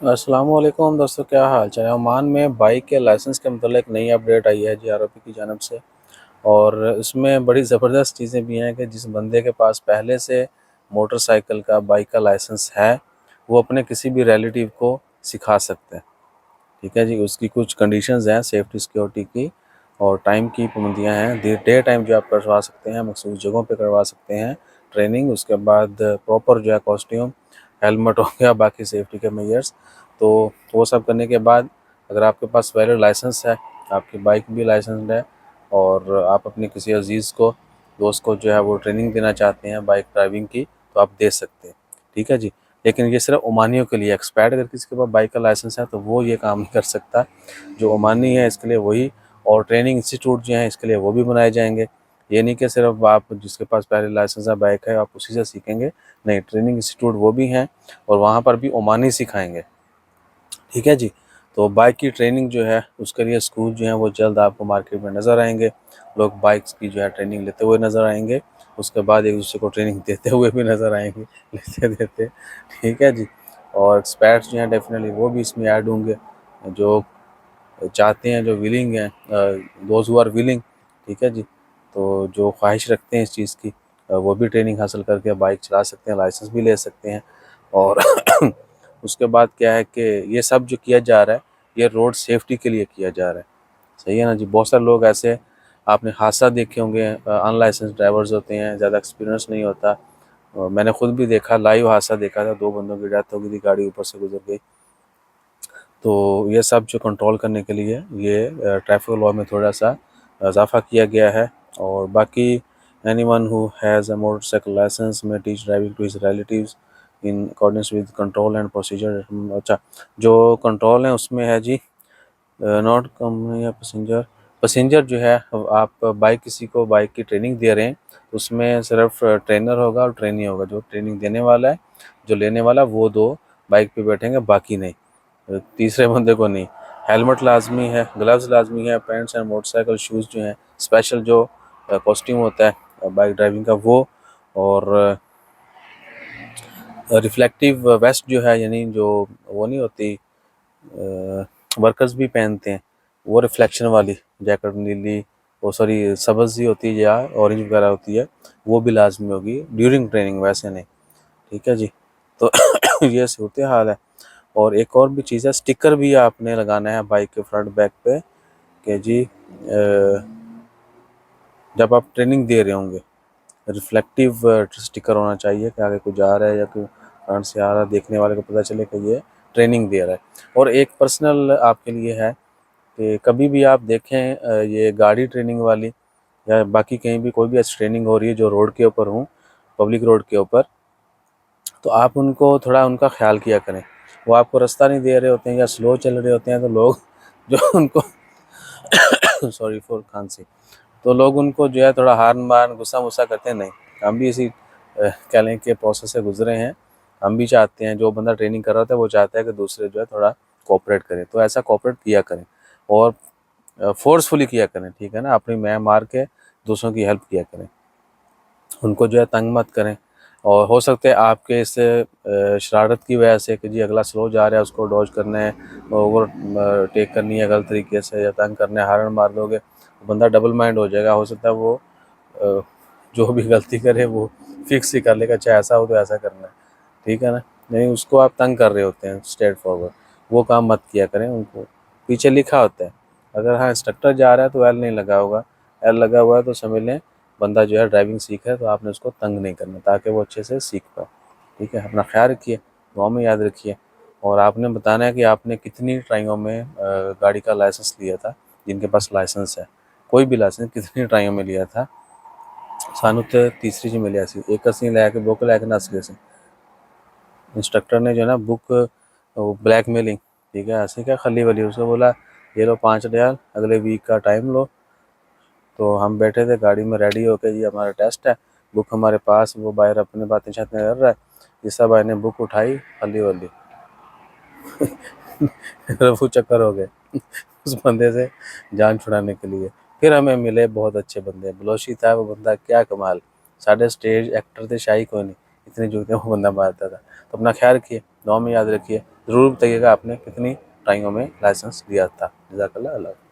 अस्सलाम वालेकुम दोस्तों, क्या हाल चाल है। ओमान में बाइक के लाइसेंस के मतलब एक नई अपडेट आई है जीआरओपी की जानब से। और इसमें बड़ी ज़बरदस्त चीज़ें भी हैं कि जिस बंदे के पास पहले से मोटरसाइकिल का बाइक का लाइसेंस है वो अपने किसी भी रिलेटिव को सिखा सकते हैं। ठीक है जी, उसकी कुछ कंडीशंस हैं सेफ्टी सिक्योरिटी की और टाइम की पाबंदियाँ हैं। डे टाइम जो आप करवा सकते हैं, मखसूस जगहों पे करवा सकते हैं ट्रेनिंग। उसके बाद प्रॉपर जो है कॉस्ट्यूम, हेलमेट हो गया, बाकी सेफ्टी के मेजर्स। तो वो सब करने के बाद अगर आपके पास वैलिड लाइसेंस है, आपकी बाइक भी लाइसेंस्ड है और आप अपने किसी अजीज़ को, दोस्त को जो है वो ट्रेनिंग देना चाहते हैं बाइक ड्राइविंग की, तो आप दे सकते हैं। ठीक है जी। लेकिन ये सिर्फ ओमानियों के लिए एक्सपायर्ड, अगर किसी के पास बाइक का लाइसेंस है तो वो ये काम नहीं कर सकता। जो ओमानी है इसके लिए वही, और ट्रेनिंग इंस्टीट्यूट जो हैं इसके लिए वो भी बनाए जाएंगे। ये नहीं कि सिर्फ आप जिसके पास पहले लाइसेंस है, बाइक है, आप उसी से सीखेंगे। नहीं, ट्रेनिंग इंस्टीट्यूट वो भी हैं और वहाँ पर भी ओमानी सिखाएंगे। ठीक है जी। तो बाइक की ट्रेनिंग जो है उसके लिए स्कूल जो है वो जल्द आपको मार्केट में नज़र आएंगे। लोग बाइक्स की जो है ट्रेनिंग लेते हुए नज़र आएंगे। उसके बाद एक दूसरे को ट्रेनिंग देते हुए भी नज़र आएंगे, लेते देते। ठीक है जी। और एक्सपर्ट्स जो हैं डेफिनेटली वो भी इसमें ऐड होंगे, जो चाहते हैं, जो विलिंग हैं, दोज हु आर विलिंग। ठीक है जी। तो जो ख्वाहिश रखते हैं इस चीज़ की, वो भी ट्रेनिंग हासिल करके बाइक चला सकते हैं, लाइसेंस भी ले सकते हैं। और उसके बाद क्या है कि ये सब जो किया जा रहा है ये रोड सेफ्टी के लिए किया जा रहा है। सही है ना जी। बहुत सारे लोग ऐसे आपने हादसा देखे होंगे, अनलाइसेंस ड्राइवर्स होते हैं, ज़्यादा एक्सपीरियंस नहीं होता। मैंने खुद भी देखा, लाइव हादसा देखा था, 2 बंदों की डेथ हो गई थी, गाड़ी ऊपर से गुजर गई। तो ये सब जो कंट्रोल करने के लिए ये ट्रैफिक लॉ में थोड़ा सा इजाफा किया गया है। और बाकी anyone who has a motorcycle licence may teach driving to his relatives in accordance with control and procedure. अच्छा, जो कंट्रोल है उसमें है जी, नॉट कंपनी या पैसेंजर। पैसेंजर जो है, आप बाइक किसी को बाइक की ट्रेनिंग दे रहे हैं तो उसमें सिर्फ ट्रेनर होगा और ट्रेनी होगा। जो ट्रेनिंग देने वाला है, जो लेने वाला, वो 2 बाइक पे बैठेंगे, बाकी नहीं, तीसरे बंदे को नहीं। हेलमेट लाजमी है, ग्लव्स लाजमी है, पैंट्स एंड मोटरसाइकिल शूज़ जो हैं, स्पेशल जो कॉस्ट्यूम होता है बाइक ड्राइविंग का वो। और रिफ्लेक्टिव वेस्ट जो है, यानी जो वो नहीं होती, वर्कर्स भी पहनते हैं, वो रिफ्लेक्शन वाली जैकेट, नीली, वो सॉरी सब्ज़ ही होती है या ऑरेंज वगैरह होती है, वो भी लाजमी होगी ड्यूरिंग ट्रेनिंग, वैसे नहीं। ठीक है जी। तो ये सूरत हाल है। और एक और भी चीज़ है, स्टिकर भी आपने लगाना है बाइक के फ्रंट बैक पे कि जी जब आप ट्रेनिंग दे रहे होंगे, रिफ्लेक्टिव स्टिकर होना चाहिए कि आगे कोई जा रहा है या कोई फ्रंट से आ रहा है, देखने वाले को पता चले कि ये ट्रेनिंग दे रहा है। और एक पर्सनल आपके लिए है कि कभी भी आप देखें ये गाड़ी ट्रेनिंग वाली या बाकी कहीं भी कोई भी ऐसी ट्रेनिंग हो रही है जो रोड के ऊपर हो, पब्लिक रोड के ऊपर, तो आप उनको थोड़ा उनका ख्याल किया करें। वो आपको रास्ता नहीं दे रहे होते हैं या स्लो चल रहे होते हैं तो लोग जो उनको सॉरी फॉर खांसी, तो लोग उनको जो है थोड़ा हार्न मार गुस्सा मुस्सा करते हैं। नहीं, हम भी इसी कह लें कि प्रोसेस से गुजरे हैं। हम भी चाहते हैं, जो बंदा ट्रेनिंग कर रहा होता है वो चाहता है कि दूसरे जो है थोड़ा कोऑपरेट करें, तो ऐसा कोऑपरेट किया करें और फोर्सफुली किया करें। ठीक है ना, अपनी मैं मार के दूसरों की हेल्प किया करें, उनको जो है तंग मत करें। और हो सकता है आपके इस शरारत की वजह से कि जी अगला स्लो जा रहा है उसको डॉज करना है, ओवर टेक करनी है गलत तरीके से या तंग करना है, हार्न मार दोगे तो बंदा डबल माइंड हो जाएगा। हो सकता है वो अ, जो भी गलती करे वो फिक्स ही कर लेगा, चाहे ऐसा हो तो ऐसा करना है। ठीक है ना। नहीं, उसको आप तंग कर रहे होते हैं स्ट्रेट फॉरवर्ड, वो काम मत किया करें। उनको पीछे लिखा होता है, अगर हाँ इंस्ट्रक्टर जा रहा है तो एल नहीं लगा होगा, एल लगा हुआ है तो समझ लें बंदा जो है ड्राइविंग सीख है, तो आपने उसको तंग नहीं करना ताकि वो अच्छे से सीख पाए। ठीक है, अपना ख्याल रखिए, दुआ में याद रखिए। और आपने बताना है कि आपने कितनी ट्राइयों में गाड़ी का लाइसेंस लिया था। जिनके पास लाइसेंस है, कोई भी लाइसेंस, कितनी ट्राइयों में लिया था। सानू तो तीसरी च मिलिया सी, एक असी लैके बुक लैके नस गए सी। इंस्ट्रक्टर ने जो है ना बुक, वो ब्लैकमेलिंग, ठीक है, ऐसे क्या खली वाली, उसको बोला ये लो 5 रियाल, अगले वीक का टाइम लो। तो हम बैठे थे गाड़ी में रेडी होके, जी हमारा टेस्ट है, बुक हमारे पास, वो बाहर अपने बातें छातें कर रहा है। जिस भाई ने बुक उठाई खली वाली रफू चक्कर हो गए उस बंदे से जान छुड़ाने के लिए। फिर हमें मिले बहुत अच्छे बंदे, बलोची था वो बंदा, क्या कमाल, साढ़े स्टेज एक्टर थे, शाही कोई नहीं, इतनी जुगते वो बंदा मारता था। तो अपना ख्याल रखिए, दुआ में याद रखिए। ज़रूर बताइएगा आपने कितनी ट्राइयों में लाइसेंस लिया था। जज़ाकल्लाह। अल्लाह।